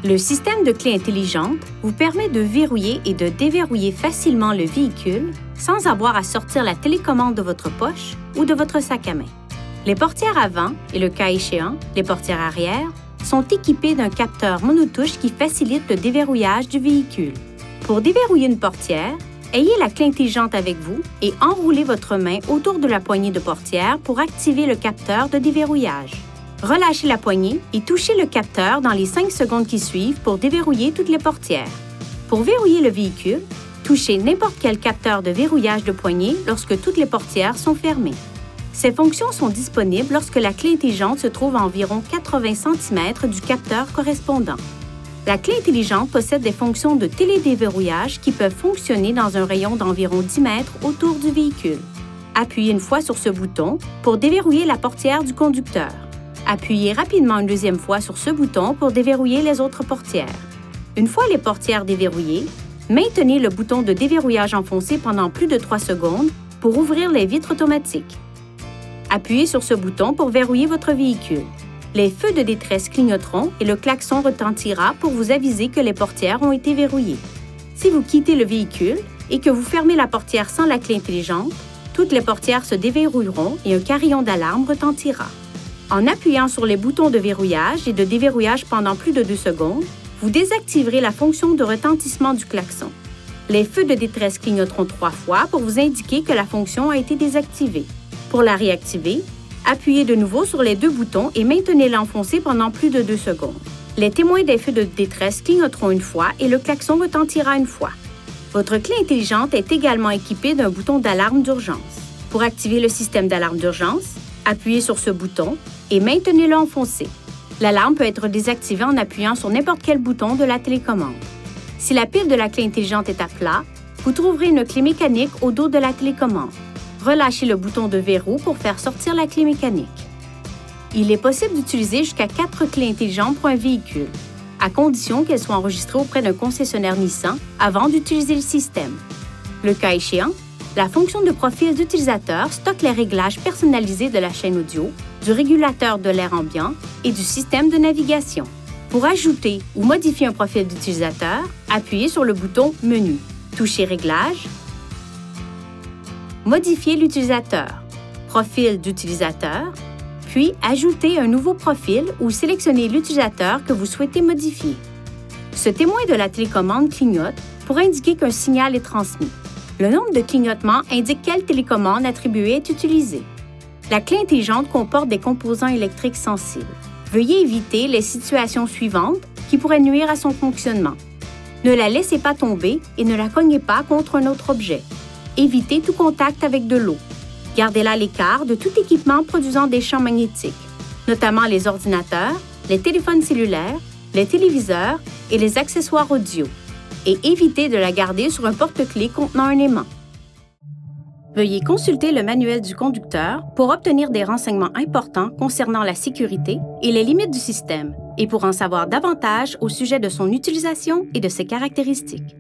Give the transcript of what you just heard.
Le système de clé intelligente vous permet de verrouiller et de déverrouiller facilement le véhicule sans avoir à sortir la télécommande de votre poche ou de votre sac à main. Les portières avant et, le cas échéant, les portières arrière sont équipées d'un capteur monotouche qui facilite le déverrouillage du véhicule. Pour déverrouiller une portière, ayez la clé intelligente avec vous et enroulez votre main autour de la poignée de portière pour activer le capteur de déverrouillage. Relâchez la poignée et touchez le capteur dans les 5 secondes qui suivent pour déverrouiller toutes les portières. Pour verrouiller le véhicule, touchez n'importe quel capteur de verrouillage de poignée lorsque toutes les portières sont fermées. Ces fonctions sont disponibles lorsque la clé intelligente se trouve à environ 80 cm du capteur correspondant. La clé intelligente possède des fonctions de télédéverrouillage qui peuvent fonctionner dans un rayon d'environ 10 mètres autour du véhicule. Appuyez une fois sur ce bouton pour déverrouiller la portière du conducteur. Appuyez rapidement une deuxième fois sur ce bouton pour déverrouiller les autres portières. Une fois les portières déverrouillées, maintenez le bouton de déverrouillage enfoncé pendant plus de 3 secondes pour ouvrir les vitres automatiques. Appuyez sur ce bouton pour verrouiller votre véhicule. Les feux de détresse clignoteront et le klaxon retentira pour vous aviser que les portières ont été verrouillées. Si vous quittez le véhicule et que vous fermez la portière sans la clé intelligente, toutes les portières se déverrouilleront et un carillon d'alarme retentira. En appuyant sur les boutons de verrouillage et de déverrouillage pendant plus de 2 secondes, vous désactiverez la fonction de retentissement du klaxon. Les feux de détresse clignoteront 3 fois pour vous indiquer que la fonction a été désactivée. Pour la réactiver, appuyez de nouveau sur les 2 boutons et maintenez-les enfoncés pendant plus de 2 secondes. Les témoins des feux de détresse clignoteront 1 fois et le klaxon retentira 1 fois. Votre clé intelligente est également équipée d'un bouton d'alarme d'urgence. Pour activer le système d'alarme d'urgence, appuyez sur ce bouton et maintenez-le enfoncé. L'alarme peut être désactivée en appuyant sur n'importe quel bouton de la télécommande. Si la pile de la clé intelligente est à plat, vous trouverez une clé mécanique au dos de la télécommande. Relâchez le bouton de verrou pour faire sortir la clé mécanique. Il est possible d'utiliser jusqu'à 4 clés intelligentes pour un véhicule, à condition qu'elles soient enregistrées auprès d'un concessionnaire Nissan avant d'utiliser le système. Le cas échéant, la fonction de profil d'utilisateur stocke les réglages personnalisés de la chaîne audio, du régulateur de l'air ambiant et du système de navigation. Pour ajouter ou modifier un profil d'utilisateur, appuyez sur le bouton Menu, touchez Réglages, Modifier l'utilisateur, Profil d'utilisateur, puis ajoutez un nouveau profil ou sélectionnez l'utilisateur que vous souhaitez modifier. Ce témoin de la télécommande clignote pour indiquer qu'un signal est transmis. Le nombre de clignotements indique quelle télécommande attribuée est utilisée. La clé intelligente comporte des composants électriques sensibles. Veuillez éviter les situations suivantes qui pourraient nuire à son fonctionnement. Ne la laissez pas tomber et ne la cognez pas contre un autre objet. Évitez tout contact avec de l'eau. Gardez-la à l'écart de tout équipement produisant des champs magnétiques, notamment les ordinateurs, les téléphones cellulaires, les téléviseurs et les accessoires audio. Et évitez de la garder sur un porte-clés contenant un aimant. Veuillez consulter le manuel du conducteur pour obtenir des renseignements importants concernant la sécurité et les limites du système et pour en savoir davantage au sujet de son utilisation et de ses caractéristiques.